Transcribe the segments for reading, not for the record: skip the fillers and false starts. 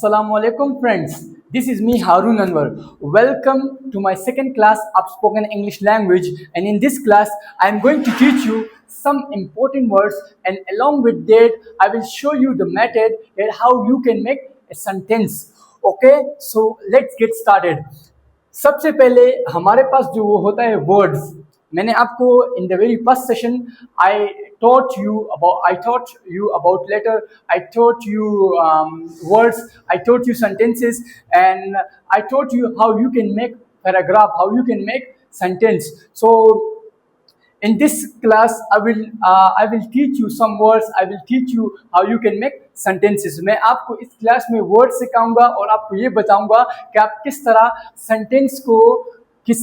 Assalamu alaikum friends. This is me Harun Anwar. Welcome to my second class of spoken English language, and in this class I am going to teach you some important words, and along with that I will show you the method and how you can make a sentence. Okay, so let's get started. सबसे पहले हमारे पास जो वो होता है words, मैंने आपको in the very first session I taught you about letter, I taught you words, I taught you sentences, and I taught you how you can make paragraph, how you can make sentence. So in this class I will teach you some words, I will teach you how you can make sentences. मैं आपको इस class में word सिखाऊंगा और आपको ये बताऊंगा कि आप किस तरह सेंटेंस को किस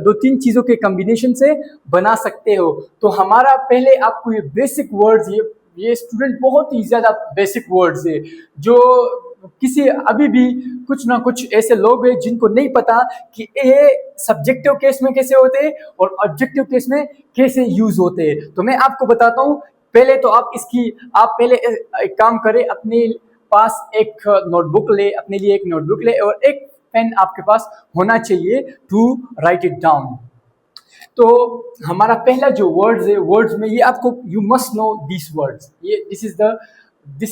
दो तीन चीज़ों के कॉम्बिनेशन से बना सकते हो. तो हमारा पहले आपको ये बेसिक वर्ड्स, ये स्टूडेंट बहुत ही ज़्यादा बेसिक वर्ड्स है जो किसी अभी भी कुछ ना कुछ ऐसे लोग हैं जिनको नहीं पता कि ये सब्जेक्टिव केस में कैसे होते हैं और ऑब्जेक्टिव केस में कैसे यूज होते हैं. तो मैं आपको बताता हूँ. पहले तो आप पहले एक काम करें, अपने पास एक नोटबुक ले, अपने लिए एक नोटबुक ले और एक पेन आपके पास होना चाहिए टू राइट इट डाउन. तो हमारा पहला जो वर्ड्स है, वर्ड्स में ये आपको you must know this words. ये दिस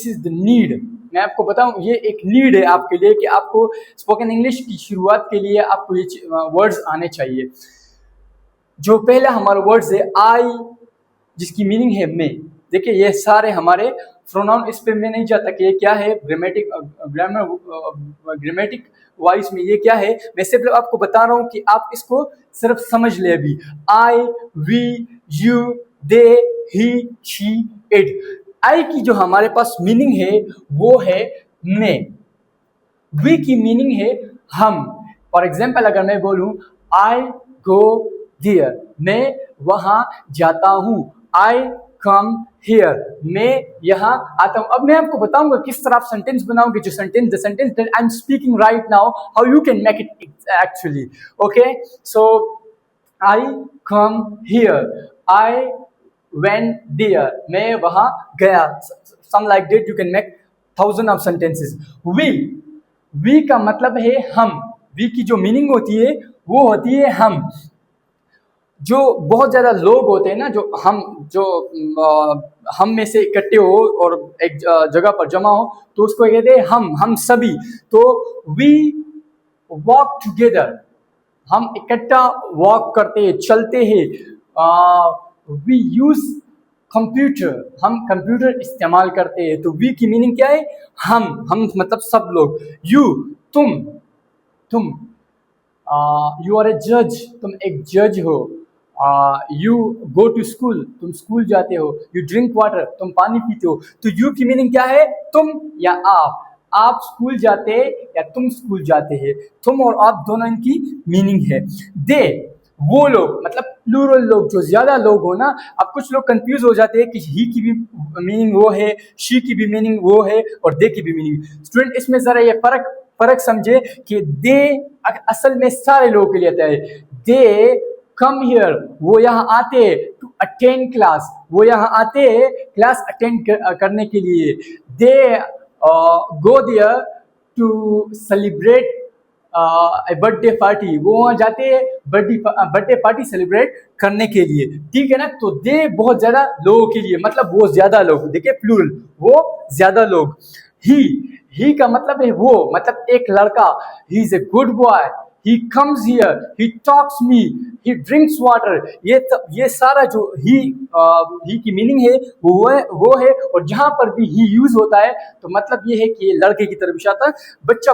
इज द नीड. मैं आपको बताऊं, ये एक नीड है आपके लिए कि आपको स्पोकन इंग्लिश की शुरुआत के लिए आपको ये वर्ड्स आने चाहिए. जो पहला हमारा वर्ड्स है आई, जिसकी मीनिंग है मैं. देखिए ये सारे हमारे प्रोनाउन, इस पे मैं नहीं चाहता कि ये क्या है, ग्रामेटिक वाइज में ये क्या है. मैं सिर्फ आपको बता रहा हूँ कि आप इसको सिर्फ समझ ले. अभी I, we, you, they, he, she, it. I की जो हमारे पास मीनिंग है वो है मैं. वी की मीनिंग है हम. फॉर एग्जाम्पल अगर मैं बोलूं आई गो देयर, मैं वहां जाता हूं. आई कम हियर, मैं यहाँ आता हूं. अब मैं आपको बताऊंगा किस तरह आप सेंटेंस बनाओगे. जो sentence, the sentence that I am speaking right now, how you can make it actually. Okay, so I come here, I went there, मैं वहां गया. Some like that you can make thousand of sentences. we का मतलब है हम. we की जो meaning होती है वो होती है हम. जो बहुत ज्यादा लोग होते हैं ना, हम में से इकट्ठे हो और एक जगह पर जमा हो, तो उसको कहते हैं हम सभी. तो we walk together, हम इकट्ठा वॉक करते हैं, चलते हैं. वी यूज कंप्यूटर, हम कंप्यूटर इस्तेमाल करते हैं. तो वी की मीनिंग क्या है, हम मतलब सब लोग. यू, तुम यू आर ए जज, तुम एक जज हो. यू गो टू स्कूल, तुम स्कूल जाते हो. यू ड्रिंक वाटर, तुम पानी पीते हो. तो यू की मीनिंग क्या है, तुम या आप स्कूल जाते या तुम स्कूल जाते हैं. तुम और आप दोनों इनकी मीनिंग है. दे, वो लोग मतलब प्लूरल लोग, जो ज्यादा लोग हो ना. अब कुछ लोग कंफ्यूज हो जाते हैं कि ही की भी मीनिंग वो है, शी की भी मीनिंग वो है और दे की भी मीनिंग. स्टूडेंट इसमें जरा ये फर्क समझे कि दे असल में सारे लोगों के लिए आता है. दे कम हियर, वो यहाँ आते टू अटेंड क्लास, वो यहाँ आते क्लास अटेंड करने के लिए. They go there to celebrate birthday party, वो वहाँ जाते हैं बर्थडे पार्टी सेलिब्रेट करने के लिए. ठीक है ना. तो दे बहुत ज्यादा लोगों के लिए, मतलब वो ज्यादा लोग. देखिए प्लूरल, वो ज्यादा लोग. ही का मतलब है वो, मतलब एक लड़का. ही is a good boy, he comes here, he talks me, he drinks water. ये सारा जो ही की मीनिंग है वो है. और जहां पर भी ही यूज होता है तो मतलब ये है कि लड़के की तरफ इशारा,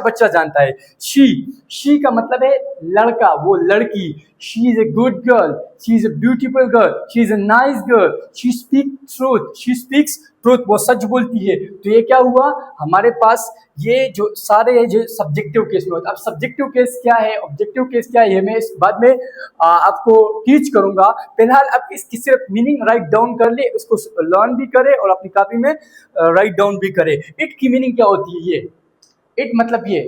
बच्चा जानता है. शी का मतलब है लड़का, वो लड़की. she is a good girl, she is a beautiful girl, she is a nice girl, she speaks truth, वो सच बोलती है. तो ये क्या हुआ हमारे पास, ये जो सारे जो सब्जेक्टिव केस में होता है. अब सब्जेक्टिव केस क्या है, ऑब्जेक्टिव केस क्या है, मैं इस बाद में आपको टीच करूंगा. फिलहाल आप इसकी सिर्फ मीनिंग राइट डाउन कर ले, उसको लर्न भी करे और अपनी कॉपी में राइट डाउन भी करे. इट की मीनिंग क्या होती है, ये इट मतलब ये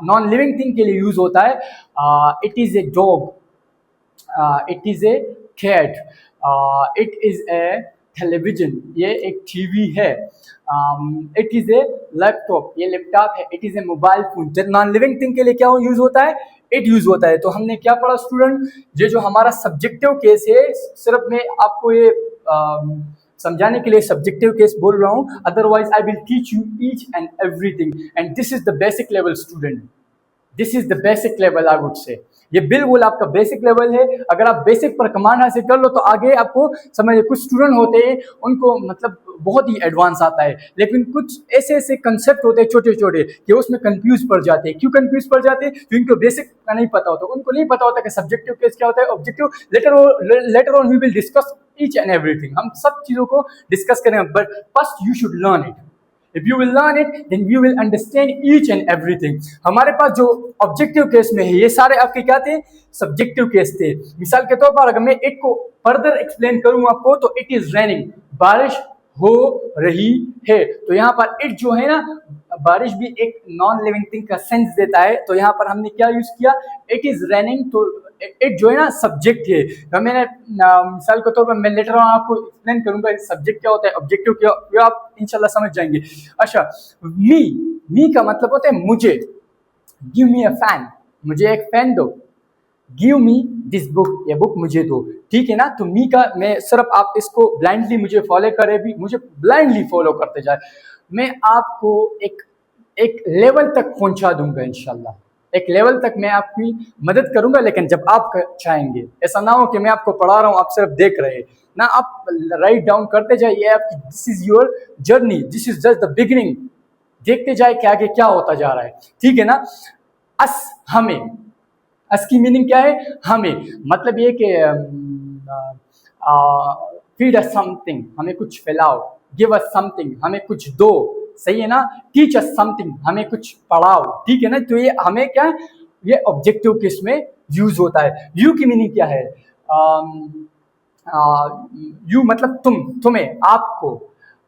नॉन लिविंग थिंग के लिए यूज होता है. It is a dog, it is a cat, it is a television, ये एक टीवी है। इट इज़ ए लैपटॉप, ये लैपटॉप है। It is a mobile phone. जब नॉन लिविंग थिंग के लिए क्या यूज़ होता है? इट यूज़ होता है। तो हमने क्या पढ़ा स्टूडेंट? ये जो हमारा सब्जेक्टिव केस है, सिर्फ मैं आपको ये समझाने के लिए सब्जेक्टिव केस बोल रहा हूँ, otherwise I will teach you each and everything, and this is the basic level student. This is the basic level I would say. ये बिल्कुल आपका बेसिक लेवल है। अगर आप बेसिक पर कमांड हासिल कर लो तो आगे आपको समझिए। कुछ स्टूडेंट होते हैं उनको मतलब बहुत ही एडवांस आता है, लेकिन कुछ ऐसे ऐसे कंसेप्ट होते हैं छोटे छोटे कि उसमें कंफ्यूज पड़ जाते हैं। क्यों कंफ्यूज पड़ जाते हैं? क्योंकि उनको बेसिक का नहीं पता होता। उनको नहीं पता होता कि सब्जेक्टिव केस क्या होता है, objective. Later on we will discuss each and everything. हम सब चीजों को डिस्कस करेंगे, but first you should learn it. If you will learn it, then you will understand each and everything. हमारे पास जो ऑब्जेक्टिव केस में है, ये सारे आपके क्या थे? सब्जेक्टिव केस थे। मिसाल के तौर पर अगर मैं एक को फर्दर एक्सप्लेन करूं आपको, तो इट इज रेनिंग, बारिश हो रही है। तो यहाँ पर इट जो है ना, बारिश भी एक नॉन लिविंग थिंग का सेंस देता है। तो यहाँ पर हमने क्या यूज किया? It is raining. तो इट जो है ना सब्जेक्ट है। तो मैंने मिसाल के तौर पर मैं लेटर ऑन आपको एक्सप्लेन करूंगा सब्जेक्ट क्या होता है, ऑब्जेक्टिव क्या, ये आप इंशाल्लाह समझ जाएंगे। अच्छा, मी का मतलब होता है मुझे। गिव मी अ फैन, मुझे एक फैन दो। गिव मी दिस बुक, ये बुक मुझे दो। ठीक है ना? तो मी का मैं सिर्फ आप इसको ब्लाइंडली मुझे फॉलो करे, भी मुझे ब्लाइंडली फॉलो करते जाए, मैं आपको एक लेवल तक पहुंचा दूंगा इंशाल्लाह। एक लेवल तक मैं आपकी मदद करूंगा, लेकिन जब आप चाहेंगे। ऐसा ना हो कि मैं आपको पढ़ा रहा हूँ, आप सिर्फ देख रहे हैं ना, आप राइट डाउन करते जाइए। आपकी this is your journey, this is just the beginning. देखते जाए कि आगे क्या होता जा रहा है। ठीक है ना? अस, हमें। अस की मीनिंग क्या है? हमें। मतलब ये कि फीड अस समथिंग, हमें कुछ फैलाओ। गिव अस समथिंग, हमें कुछ दो। सही है ना? टीच अस समथिंग, हमें कुछ पढ़ाओ। ठीक है ना? तो ये हमें क्या है? ये ऑब्जेक्टिव केस में यूज होता है। यू की मीनिंग क्या है? यू मतलब तुम, तुम्हें, आपको।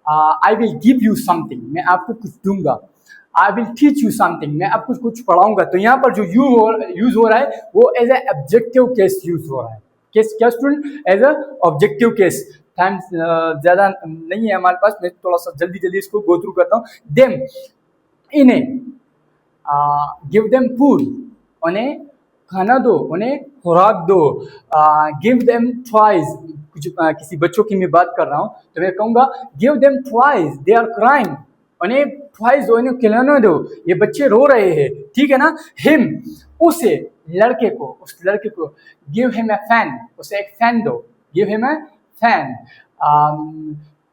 I will give you something, मैं आपको कुछ दूंगा। I will teach you something, मैं आपको कुछ पढ़ाऊंगा। तो यहाँ पर जो यूज हो रहा है वो as a objective case use हो रहा है। केस क्या student? As a objective case. Time ज्यादा नहीं है हमारे पास, मैं थोड़ा सा जल्दी जल्दी इसको गो थ्रू करता हूँ। देम, इन्हें। गिव देम फूड, उन्हें खाना दो, उन्हें खुराक दो। गिव देम टॉयज, कुछ किसी बच्चों की मैं बात कर रहा हूँ तो मैं कहूँगा give them toys, they are crying, उन्हें टॉयज दो, उन्हें खिलौने दो, ये बच्चे रो रहे हैं। ठीक है ना? हिम, उसे, लड़के को, उस लड़के को। गिव हिम ए फैन, उसे एक फैन दो। Give him a fan.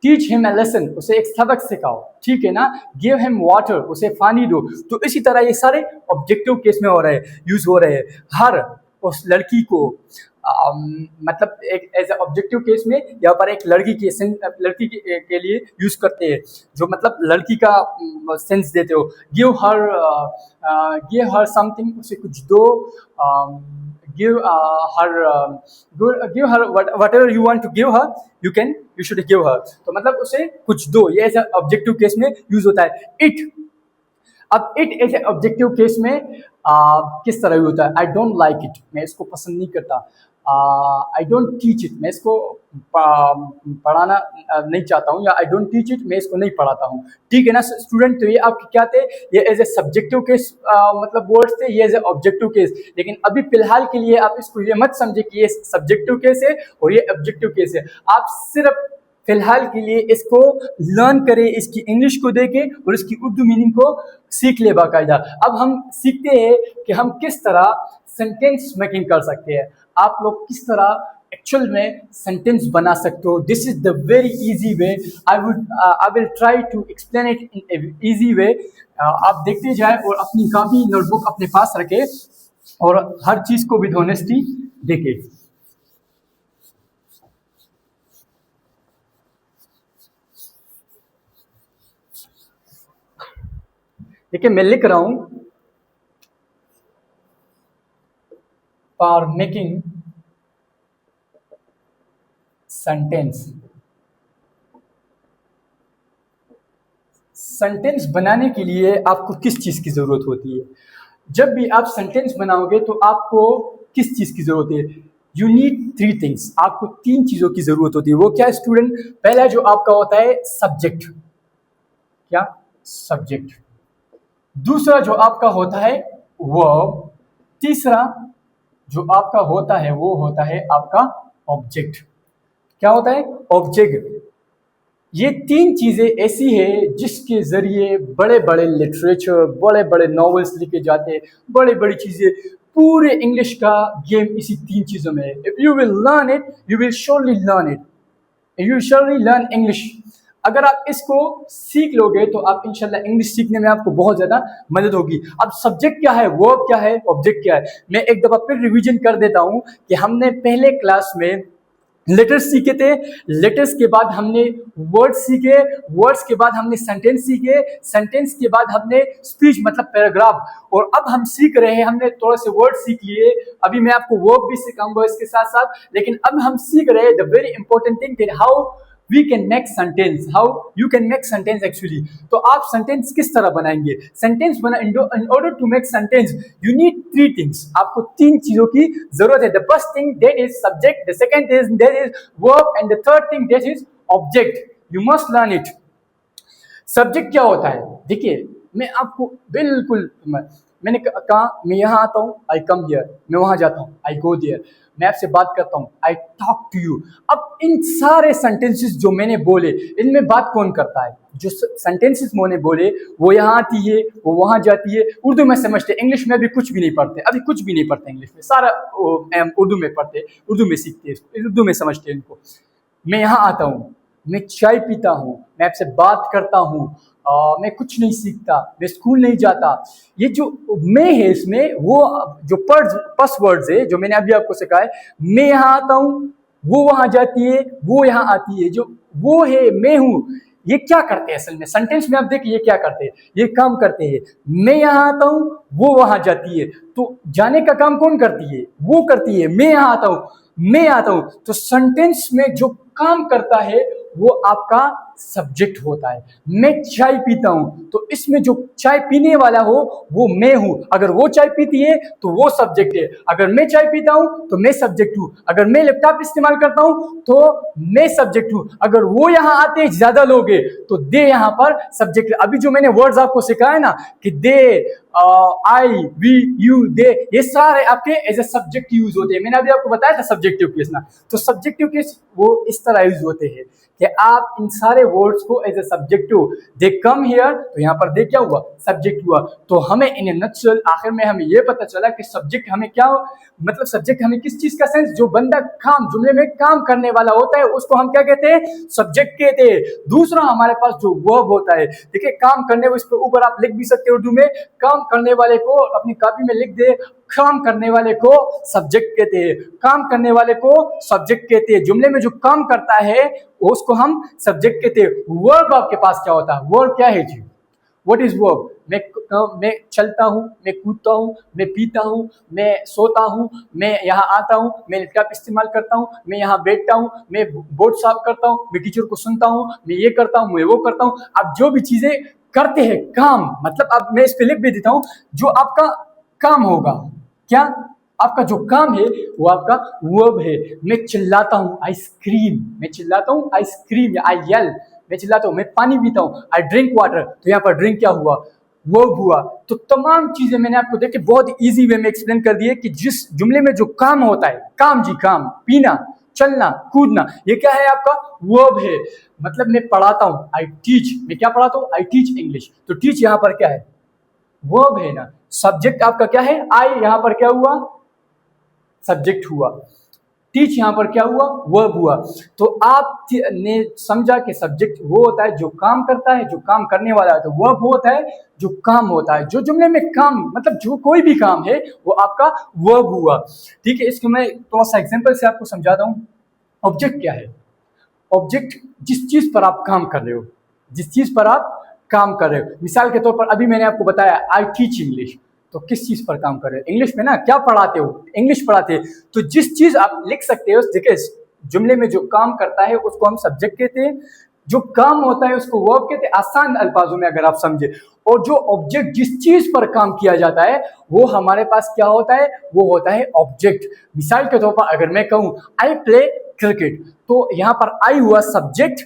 Teach him a lesson, उसे एक सबक सिखाओ। ठीक है ना? गिव हिम वाटर, उसे पानी दो। तो इसी तरह ये सारे ऑब्जेक्टिव केस में हो रहे हैं, यूज हो रहे हैं। हर, उस लड़की को। मतलब एक एज ऑब्जेक्टिव केस में यहाँ पर एक लड़की के लिए यूज करते हैं, जो मतलब लड़की का सेंस देते हो। गिव हर समथिंग, उसे कुछ दो। Give her whatever you want to give her, you should give her. तो मतलब उसे कुछ दो, ये ऐसा ऑब्जेक्टिव केस में यूज होता है। इट, अब it as a objective case में किस तरह होता है? आई डोंट लाइक इट, मैं इसको पसंद नहीं करता। आई डोंट टीच इट, मैं इसको पढ़ाना नहीं चाहता हूँ, या आई डोंट टीच इट, मैं इसको नहीं पढ़ाता हूँ। ठीक है ना स्टूडेंट? तो ये आपके क्या थे? ये एज ए सब्जेक्टिव केस मतलब वर्ड्स थे, ये एज ए ऑब्जेक्टिव केस। लेकिन अभी फिलहाल के लिए आप इसको ये मत समझे कि ये सब्जेक्टिव केस है और ये ऑब्जेक्टिव केस है। आप सिर्फ फिलहाल के लिए इसको लर्न करें, इसकी इंग्लिश को देखें और इसकी उर्दू मीनिंग को सीख ले बाकायदा। अब हम सीखते हैं कि हम किस तरह सेंटेंस मेकिंग कर सकते हैं। आप लोग किस तरह एक्चुअल में सेंटेंस बना सकते हो। This is the very easy way. I will try to explain it in easy way. आप देखते जाए और अपनी कॉपी नोटबुक अपने पास रखें और हर चीज को विद ऑनेस्टी देखें। देखिए मैं लिख रहा हूं, फॉर मेकिंग सेंटेंस। सेंटेंस बनाने के लिए आपको किस चीज की जरूरत होती है? जब भी आप सेंटेंस बनाओगे तो आपको किस चीज की जरूरत है? यू नीड थ्री थिंग्स, आपको तीन चीजों की जरूरत होती है। वो क्या है स्टूडेंट? पहला जो आपका होता है सब्जेक्ट, क्या? सब्जेक्ट। दूसरा जो आपका होता है वर्ब। तीसरा जो आपका होता है वो होता है आपका ऑब्जेक्ट। क्या होता है? ऑब्जेक्ट। ये तीन चीजें ऐसी है जिसके जरिए बड़े बड़े लिटरेचर, बड़े बड़े नॉवेल्स लिखे जाते हैं, बड़ी बड़ी चीजें, पूरे इंग्लिश का गेम इसी तीन चीजों में है। If you will learn it, you will surely learn it, you surely learn English. अगर आप इसको सीख लोगे तो आप इंशाल्लाह इंग्लिश सीखने में आपको बहुत ज्यादा मदद होगी। अब सब्जेक्ट क्या है, वर्ब क्या है, ऑब्जेक्ट क्या है, मैं एक दफा फिर रिवीजन कर देता हूं कि हमने पहले क्लास में लेटर्स सीखे थे, लेटर्स के बाद हमने वर्ड्स सीखे, वर्ड्स के बाद हमने सेंटेंस सीखे, सेंटेंस के बाद हमने स्पीच मतलब पैराग्राफ, और अब हम सीख रहे हैं, हमने थोड़े से वर्ड सीख लिए, अभी मैं आपको वर्ब भी सिखाऊंगा इसके साथ साथ, लेकिन अब हम सीख रहे हैं the very important thing that how we can make sentence, how you can make sentence actually. तो आप सेंटेंस किस तरह बनाएंगे? सेंटेंस बना in order to make sentence you need three things, आपको तीन चीजों की जरूरत है। The first thing that is subject, the second is that is verb, and the third thing that is object. You must learn it. Subject क्या होता है? देखिए मैं आपको बिल्कुल, मैंने कहा मैं यहाँ आता हूँ, आई कम हियर, मैं वहां जाता हूँ, आई गो देयर, मैं आपसे बात करता हूँ, आई टॉक टू यू। अब इन सारे सेंटेंसेस जो मैंने बोले, इनमें बात कौन करता है? जो सेंटेंसेस मैंने बोले वो यहाँ आती है, वो वहां जाती है। उर्दू में समझते, इंग्लिश में अभी कुछ भी नहीं पढ़ते, अभी कुछ भी नहीं पढ़ते इंग्लिश में, सारा उर्दू में पढ़ते, उर्दू में सीखते, उर्दू में समझते इनको। मैं यहाँ आता हूँ, मैं चाय पीता हूँ, मैं आपसे बात करता हूँ, मैं कुछ नहीं सीखता, मैं स्कूल नहीं जाता। ये जो मैं है इसमें, वो जो पस वर्ड्स है जो मैंने अभी आपको सिखाया, मैं यहाँ आता हूँ, वो वहां जाती है, वो यहाँ आती है, जो वो है मैं हूँ, ये क्या करते हैं असल में? सेंटेंस में आप देखिए ये क्या करते हैं, ये काम करते हैं। मैं यहाँ आता हूँ, वो वहां जाती है, तो जाने का काम कौन करती है? वो करती है। मैं यहाँ आता हूँ, मैं आता हूं, तो सेंटेंस में जो काम करता है वो आपका सब्जेक्ट होता है। मैं चाय पीता हूं, तो इसमें जो चाय पीने वाला हो वो मैं हूं। अगर वो चाय पीती है तो वो सब्जेक्ट है। अगर मैं चाय पीता हूं तो मैं सब्जेक्ट हूं। अगर मैं लैपटॉप इस्तेमाल करता हूं तो मैं सब्जेक्ट हूं। अगर वो यहां आते हैं ज्यादा लोग हैं तो दे यहां पर सब्जेक्ट। अभी जो मैंने वर्ड्स आपको सिखाया ना कि दे, आई, वी, यू, दे, ये सारे आपके एज ए सब्जेक्ट यूज होते हैं। मैंने अभी आपको बताया था सब्जेक्टिव केस ना, तो सब्जेक्टिव केस वो इस तरह यूज होते हैं कि आप इन सारे वर्ड्स को as a subjective, they come here, तो यहाँ पर दे क्या हुआ? सब्जेक्ट हुआ। तो हमें इन नटशेल आखिर में हमें ये पता चला कि सब्जेक्ट हमें क्या, मतलब सब्जेक्ट हमें किस चीज का सेंस, जो बंदा काम, जुमले में काम करने वाला होता है उसको हम क्या कहते हैं? सब्जेक्ट कहते हैं। दूसरा हमारे पास जो वर्ब होता है, देखिए काम करने, इसके ऊपर आप लिख भी सकते हो उर्दू में, काम करने वाले को अपनी कॉपी में लिख दे, काम करने वाले को सब्जेक्ट कहते हैं। काम करने वाले को सब्जेक्ट कहते हैं। जुमले में जो काम करता है उसको हम सब्जेक्ट कहते हैं। वर्ब आपके पास क्या होता है? वर्ब क्या है जी? What is verb? मैं चलता हूँ, मैं कूदता हूँ, मैं पीता हूँ, मैं सोता हूँ, मैं यहाँ आता हूँ, मैं लैपटॉप इस्तेमाल करता हूँ, मैं यहाँ बैठता हूँ, मैं बोर्ड साफ करता हूँ, मैं टीचर को सुनता हूँ, मैं ये करता हूँ, मैं वो करता हूँ। अब जो भी चीजें करते हैं काम, मतलब अब मैं इस पे लिख भी देता हूँ, जो आपका काम होगा, क्या आपका जो काम है वो आपका वर्ब है। मैं चिल्लाता हूँ, आइसक्रीम, मैं चिल्लाता हूँ आइसक्रीम, आई येल, मैं चिल्लाता हूँ। मैं पानी पीता हूँ, आई ड्रिंक वाटर, तो यहाँ पर ड्रिंक क्या हुआ? वर्ब हुआ। तो तमाम चीजें मैंने आपको देख के बहुत इजी वे में एक्सप्लेन कर दिए कि जिस जुमले में जो काम होता है, काम जी काम, पीना, चलना, कूदना, ये क्या है? आपका वर्ब है। मतलब मैं पढ़ाता हूँ, आई टीच, मैं क्या पढ़ाता हूँ? आई टीच इंग्लिश, तो टीच यहाँ पर क्या है? वर्ब है ना। सब्जेक्ट आपका क्या है? आई, यहाँ पर क्या हुआ? सब्जेक्ट हुआ। टीच यहाँ पर क्या हुआ? वर्ब हुआ। तो आप ने समझा कि सब्जेक्ट वो होता है जो काम करता है, जो काम करने वाला है, तो वर्ब होता है जो काम होता है। जो जुमले में काम, मतलब जो कोई भी काम है वो आपका वर्ब हुआ। ठीक है, इसको मैं थोड़ा सा एग्जांपल से आपको समझाता हूँ। ऑब्जेक्ट क्या है? ऑब्जेक्ट जिस चीज पर आप काम कर रहे हो, जिस चीज पर आप काम कर रहे हो। मिसाल के तौर पर अभी मैंने आपको बताया आई टीच इंग्लिश, तो किस चीज पर काम कर रहे हो? इंग्लिश में ना, क्या पढ़ाते हो? इंग्लिश पढ़ाते हैं। तो जिस चीज आप लिख सकते हो, देखिए जुमले में जो काम करता है उसको हम सब्जेक्ट कहते हैं। जो काम होता है उसको वर्ब कहते हैं, आसान अल्फाजों में अगर आप समझे। और जो ऑब्जेक्ट, जिस चीज पर काम किया जाता है, वो हमारे पास क्या होता है, वो होता है ऑब्जेक्ट। मिसाल के तौर पर अगर मैं कहूं आई प्ले क्रिकेट, तो यहाँ पर आई हुआ सब्जेक्ट,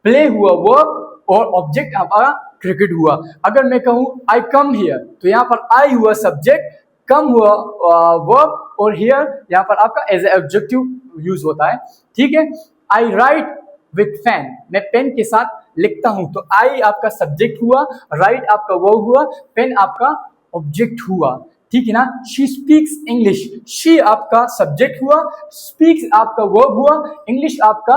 प्ले हुआ वर्ब और ऑब्जेक्ट हमारा क्रिकेट हुआ। अगर मैं कहूं आई कम हियर, तो यहाँ पर आई हुआ सब्जेक्ट, कम हुआ वर्ब और हियर यहाँ पर आपका एज ए ऑब्जेक्टिव यूज होता है। ठीक है। आई राइट विथ पेन, मैं पेन के साथ लिखता हूं, तो आई आपका सब्जेक्ट हुआ, राइट आपका वर्ब हुआ, पेन आपका ऑब्जेक्ट हुआ। ठीक है ना। शी स्पीक्स इंग्लिश, शी आपका सब्जेक्ट हुआ, स्पीक्स आपका वर्ब हुआ, इंग्लिश आपका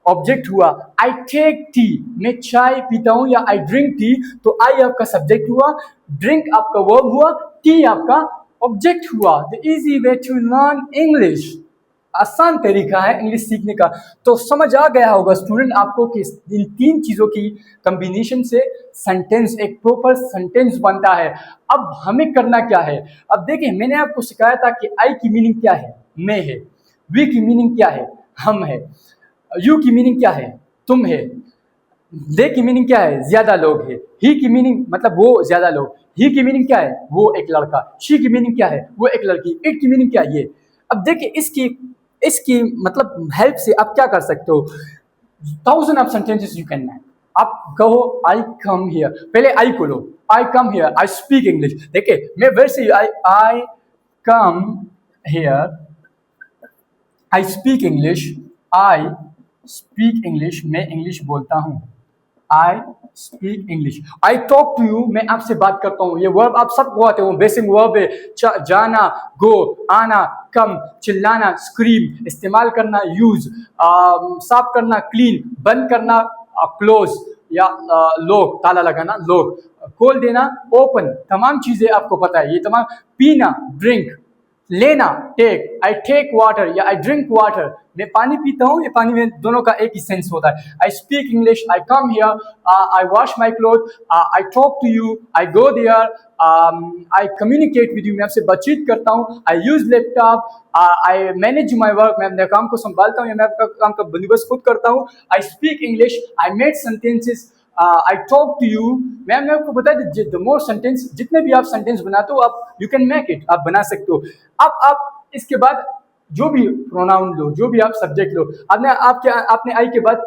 ऑब्जेक्ट हुआ। आई टेक टी, मैं चाय पीता हूं या आई ड्रिंक टी, तो आई आपका सब्जेक्ट हुआ, ड्रिंक आपका वर्ब हुआ, टी आपका ऑब्जेक्ट हुआ। The easy way to learn English, आसान तरीका है इंग्लिश सीखने का। तो समझ आ गया होगा स्टूडेंट आपको कि इन तीन चीजों की कॉम्बिनेशन से सेंटेंस, एक प्रॉपर सेंटेंस बनता है। अब हमें करना क्या है, अब देखिए मैंने आपको सिखाया था कि आई की मीनिंग क्या है, मैं है, वी की मीनिंग क्या है, हम है, यू की मीनिंग क्या है, तुम है, दे की मीनिंग क्या है, ज्यादा लोग है, ही की मीनिंग मतलब वो ज्यादा लोग, ही की मीनिंग क्या है, वो एक लड़का, शी की मीनिंग क्या है, वो एक लड़की, इट की मीनिंग क्या है, ये। अब देखिए इसकी इसकी मतलब हेल्प से आप क्या कर सकते हो, 1000 of sentences you can make. आप कहो आई कम हियर, पहले आई को लो, I come here, I speak English. देखिए मैं वैसे I come here, I speak English, I speak English, मैं इंग्लिश बोलता हूं, I speak English. I talk to you, मैं आपसे बात करता हूँ। ये वर्ब आप सबको आते हो, बेसिक वर्ब है, जाना, गो, आना, कम, चिल्लाना, स्क्रीम, इस्तेमाल करना, यूज, साफ करना, क्लीन, बंद करना, क्लोज या लॉक, ताला लगाना, लॉक, खोल देना, ओपन, तमाम चीजें आपको पता है ये तमाम। पीना, ड्रिंक, लेना, टेक, आई टेक वाटर या आई ड्रिंक वाटर, मैं पानी पीता हूँ, ये पानी में दोनों का एक ही सेंस होता है। I speak English, I come here, I wash my cloth, I talk to you, I go there, I communicate with you, मैं आपसे बातचीत करता हूँ, I use laptop, I manage my work, मैं अपने काम को संभालता हूँ या मैं आपका काम का बंदोबस्त खुद करता हूँ। I speak English, I make sentences, I talk to you, मैंने आपको बताया द मोर सेंटेंस, जितने भी आप सेंटेंस बनाते हो आप यू कैन मेक इट, आप बना सकते हो। अब आप इसके बाद जो भी प्रोनाउन लो, जो भी आप सब्जेक्ट लो, आपने आई के बाद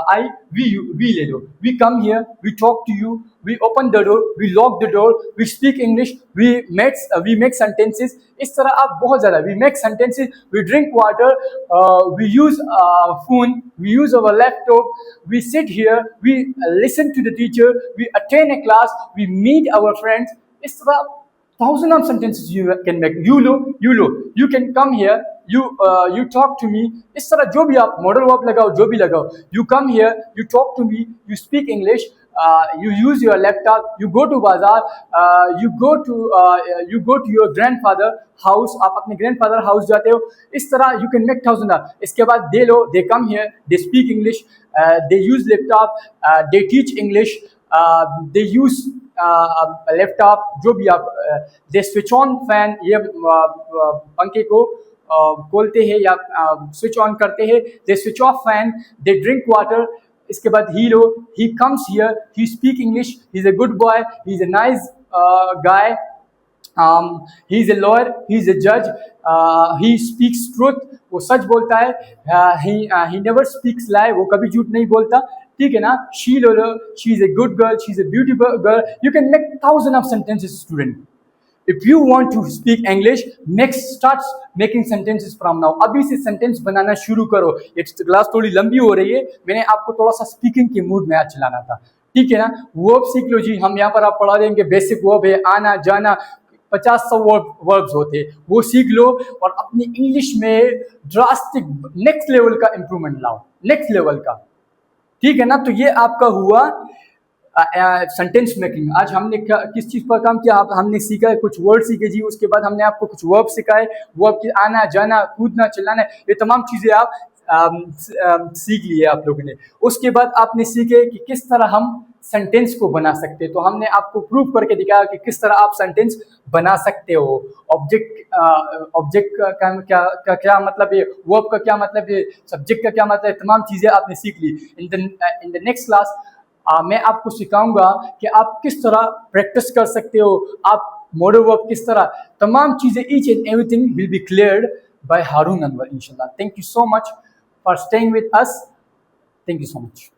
आई वी ले लो, we come here, we talk to you, we open the door, we lock the door, we speak English, we make sentences. इस तरह आप बहुत ज्यादा, we make sentences, we drink water, we use phone, we use our laptop, we sit here, we listen to the teacher, we attend a class, we meet our friends. इस तरह 1000 of sentences you can make. You can come here, you talk to me। इस तरह जो भी आप modal verb लगाओ, जो भी लगाओ, you come here, you talk to me, you speak English, you use your laptop, you go to bazaar, you go to your grandfather house, आप अपने grandfather house जाते हो। इस तरह you can make 1000 of। इसके बाद they low, they come here, they speak English, they use laptop, they teach English, they use laptop, जो भी आप, दे स्विच ऑन फैन, ये पंखे को खोलते हैं या स्विच ऑन करते हैं, they switch off fan, they drink water. इसके बाद ही लो, he comes here, he speak English, he is a good boy, he is a nice guy, he is a lawyer, he is a जज, he speaks truth, वो सच बोलता है, he never speaks लाई, वो कभी झूठ नहीं बोलता। ठीक है ना। She is a good girl, she is a beautiful girl. You can make 1000 of sentences student. If you want to speak English, next start making sentences from now. अभी से सेंटेंस बनाना शुरू करो। ये क्लास थोड़ी लंबी हो रही है, मैंने आपको थोड़ा सा स्पीकिंग के मूड में आज चलाना था। ठीक है ना। वर्ब सीख लो जी, हम यहाँ पर आप पढ़ा देंगे, बेसिक वर्ब है, आना जाना, 50-100 वर्ब्स होते, वो सीख लो और अपनी इंग्लिश में ड्रास्टिक नेक्स्ट लेवल का इंप्रूवमेंट लाओ, नेक्स्ट लेवल का। ठीक है ना। तो ये आपका हुआ सेंटेंस मेकिंग। आज हमने किस चीज पर काम किया, हमने सीखा है, कुछ वर्ड सीखे जी, उसके बाद हमने आपको कुछ वर्ब सिखाए, वर्ब की आना जाना, कूदना चिल्लाना, ये तमाम चीजें आप सीख लिए आप लोगों ने। उसके बाद आपने सीखे कि किस तरह हम सेंटेंस को बना सकते हैं। तो हमने आपको प्रूव करके दिखाया कि किस तरह आप सेंटेंस बना सकते हो। ऑब्जेक्ट का क्या मतलब है, वर्ब का क्या मतलब है, सब्जेक्ट का क्या मतलब है, तमाम चीज़ें आपने सीख ली। इन द नेक्स्ट क्लास मैं आपको सिखाऊंगा कि आप किस तरह प्रैक्टिस कर सकते हो, आप मॉडल वर्ब किस तरह, तमाम चीज़ें, each and everything will be cleared by Haroon Anwar इंशाल्लाह। Thank you so much for staying with us. Thank you so much.